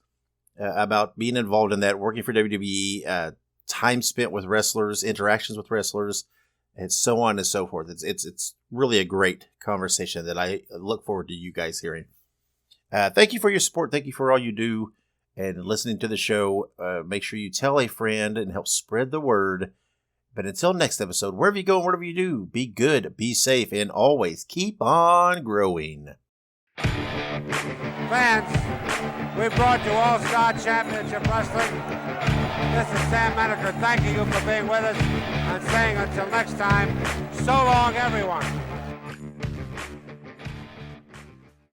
about being involved in that, working for WWE, time spent with wrestlers, interactions with wrestlers, and so on and so forth. It's really a great conversation that I look forward to you guys hearing. Thank you for your support. Thank you for all you do and listening to the show. Make sure you tell a friend and help spread the word. But until next episode, wherever you go and whatever you do, be good, be safe, and always keep on growing.
Fans, we brought you All-Star Championship Wrestling. This is Sam Menaker thanking you for being with us and saying until next time, so long everyone.